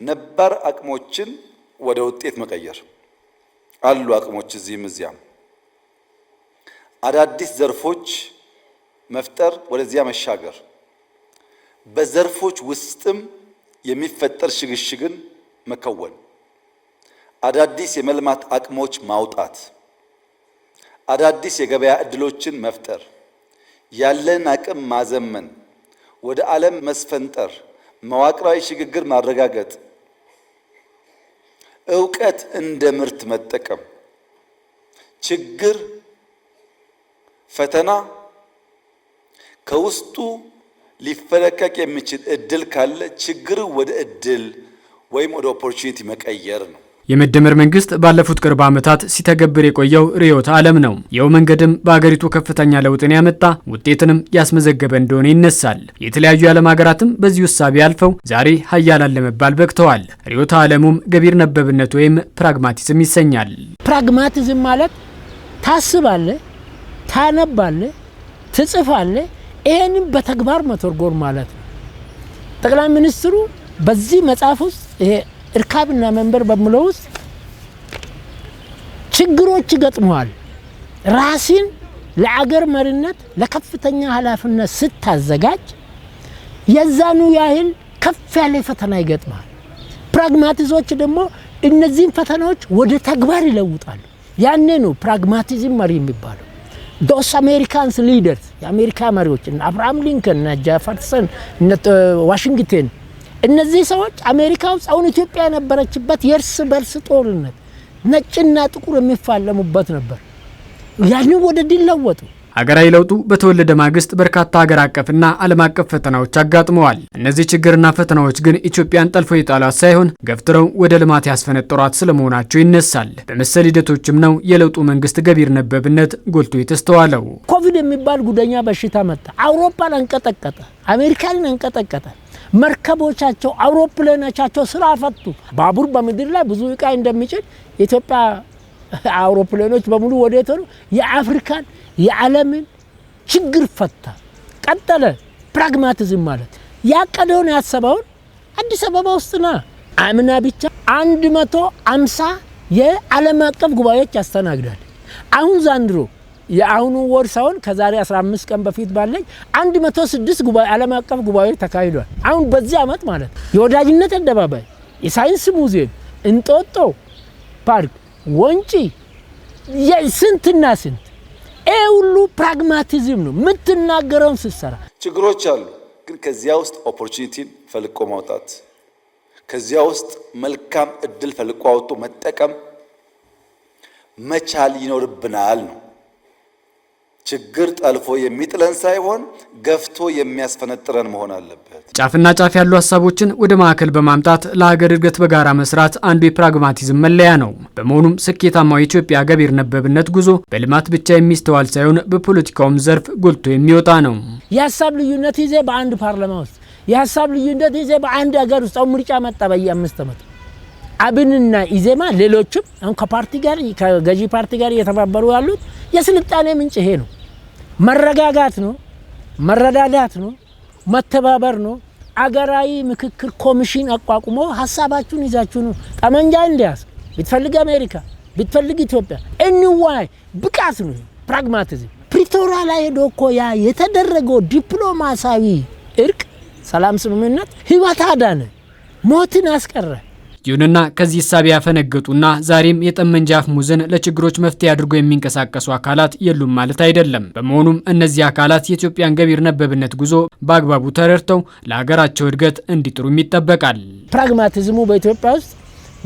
ነባር አቅሞችን ወደ ውጤት መቀየር አሉ አቅሞች እዚህም እዚያም አዳዲስ ዘርፎች መፍጠር ወደዚያ መሻገር በዘርፎች ውስጥም የሚፈጠር ሽግሽግን መከወን አዳዲስ የመልማት አቅሞች ማውጣት አዳዲስ የገበያ እድሎችን መፍጠር ያለን አቅም ማዘመን ወደ ዓለም መስፈንጠር መዋቅራዊ ሽግግር ማረጋገጥ ዕውቀት እንደ ምርት መጠቀም ችግር ፈተና ከውስጡ ሊፈለቀቅ የሚችል እድል ካለ ችግር ወደ እድል ወይም ወደ ኦፖርቹኒቲ መቀየር ነው። የመደመር መንግስት ባለፉት ቅርብ ዓመታት ሲተገብር የቆየው ርዕዮተ ዓለም ነው። ይኸው መንገድም በአገሪቱ ከፍተኛ ለውጥን ያመጣ ውጤትንም ያስመዘገበ እንደሆነ ይነሳል። የተለያዩ የዓለም ሀገራትም በዚህ ውሳቤ አልፈው ዛሬ ሀያላን ለመባል በቅተዋል። ርዕዮተ ዓለሙም ገቢር ነበብነት ወይም ፕራግማቲዝም ይሰኛል። ፕራግማቲዝም ማለት ታስባለህ፣ ታነባለህ፣ ትጽፋለህ፣ ይሄንን በተግባር መተርጎም ማለት ነው። ጠቅላይ ሚኒስትሩ በዚህ መጽሐፍ ውስጥ ይሄ እርካብና መንበር በሚለው ውስጥ ችግሮች ገጥመዋል። ራስን ለአገር መሪነት ለከፍተኛ ኃላፊነት ስታዘጋጅ የዛኑ ያህል ከፍ ያለ ፈተና ይገጥማል። ፕራግማቲዞች ደግሞ እነዚህን ፈተናዎች ወደ ተግባር ይለውጣሉ። ያኔ ነው ፕራግማቲዝም መሪ የሚባለው። ዶስ አሜሪካንስ ሊደርስ የአሜሪካ መሪዎች እና አብርሃም ሊንከን እና ጄፈርሰን እና ዋሽንግተን እነዚህ ሰዎች አሜሪካ ውስጥ አሁን ኢትዮጵያ የነበረችበት የእርስ በርስ ጦርነት ነጭና ጥቁር የሚፋለሙበት ነበር። ያንን ወደ ድል ለወጡ። ሀገራዊ ለውጡ በተወለደ ማግስት በርካታ ሀገር አቀፍና ዓለም አቀፍ ፈተናዎች አጋጥመዋል። እነዚህ ችግርና ፈተናዎች ግን ኢትዮጵያን ጠልፎ የጣሏት ሳይሆን ገፍትረው ወደ ልማት ያስፈነጠሯት ስለመሆናቸው ይነሳል። በመሰል ሂደቶችም ነው የለውጡ መንግስት ገቢር ነበብነት ጎልቶ የተስተዋለው። ኮቪድ የሚባል ጉደኛ በሽታ መጣ። አውሮፓን አንቀጠቀጠ፣ አሜሪካንን አንቀጠቀጠ። መርከቦቻቸው አውሮፕላኖቻቸው ስራ ፈቱ። ባቡር በምድር ላይ ብዙ ዕቃ እንደሚጭን የኢትዮጵያ አውሮፕላኖች በሙሉ ወዴት ሆኑ? የአፍሪካን የዓለምን ችግር ፈታ። ቀጠለ። ፕራግማቲዝም ማለት ያቀደውን ያሰበውን አዲስ አበባ ውስጥና አምና ብቻ 150 የዓለም አቀፍ ጉባኤዎች ያስተናግዳል። አሁን ዛንድሮ የአሁኑ ወር ሳይሆን ከዛሬ 15 ቀን በፊት ባለኝ 106 ጉባኤ ዓለም አቀፍ ጉባኤዎች ተካሂዷል። አሁን በዚህ ዓመት ማለት የወዳጅነት አደባባይ፣ የሳይንስ ሙዚየም፣ እንጦጦ ፓርክ፣ ወንጪ ስንትና ስንት ሁሉ ፕራግማቲዝም ነው። የምትናገረውን ስትሰራ ችግሮች አሉ፣ ግን ከዚያ ውስጥ ኦፖርቹኒቲን ፈልቆ ማውጣት ከዚያ ውስጥ መልካም እድል ፈልቆ አውጥቶ መጠቀም መቻል ይኖርብናል ነው። ችግር ጠልፎ የሚጥለን ሳይሆን ገፍቶ የሚያስፈነጥረን መሆን አለበት። ጫፍና ጫፍ ያሉ ሀሳቦችን ወደ ማዕከል በማምጣት ለሀገር እድገት በጋራ መስራት አንዱ የፕራግማቲዝም መለያ ነው። በመሆኑም ስኬታማው የኢትዮጵያ ገቢር ነበብነት ጉዞ በልማት ብቻ የሚስተዋል ሳይሆን በፖለቲካውም ዘርፍ ጎልቶ የሚወጣ ነው። የሀሳብ ልዩነት ይዘ በአንድ ፓርላማ ውስጥ የሀሳብ ልዩነት ይዘ በአንድ ሀገር ውስጥ ምርጫ መጣ በየ5 ዓመት አብንና ኢዜማ ሌሎችም አሁን ከፓርቲ ጋር ከገዢ ፓርቲ ጋር እየተባበሩ ያሉት የስልጣኔ ምንጭ ይሄ ነው። መረጋጋት ነው፣ መረዳዳት ነው፣ መተባበር ነው። አገራዊ ምክክር ኮሚሽን አቋቁሞ ሐሳባችሁን ይዛችሁ ነው ጠመንጃ እንዲያስ ብትፈልግ አሜሪካ ብትፈልግ ኢትዮጵያ እንዋይ ብቃት ነው። ፕራግማቲዝም ፕሪቶሪያ ላይ ሄዶ እኮ ያ የተደረገው ዲፕሎማሲያዊ እርቅ ሰላም ስምምነት ህይወት አዳነ፣ ሞትን አስቀረ። ይሁንና ከዚህ ሐሳብ ያፈነገጡና ዛሬም የጠመንጃ አፈሙዝን ለችግሮች መፍትሄ አድርገው የሚንቀሳቀሱ አካላት የሉም ማለት አይደለም። በመሆኑም እነዚህ አካላት የኢትዮጵያን ገቢር ነበብነት ጉዞ በአግባቡ ተረድተው ለሀገራቸው እድገት እንዲጥሩም ይጠበቃል። ፕራግማቲዝሙ በኢትዮጵያ ውስጥ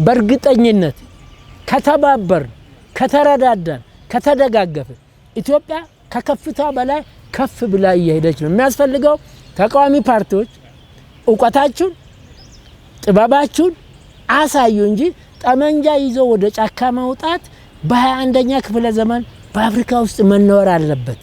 በእርግጠኝነት ከተባበር፣ ከተረዳዳን፣ ከተደጋገፈ ኢትዮጵያ ከከፍታ በላይ ከፍ ብላ እየሄደች ነው። የሚያስፈልገው ተቃዋሚ ፓርቲዎች ዕውቀታችሁን ጥበባችሁን አሳዩ እንጂ ጠመንጃ ይዞ ወደ ጫካ ማውጣት በ21ኛ ክፍለ ዘመን በአፍሪካ ውስጥ መኖር አለበት።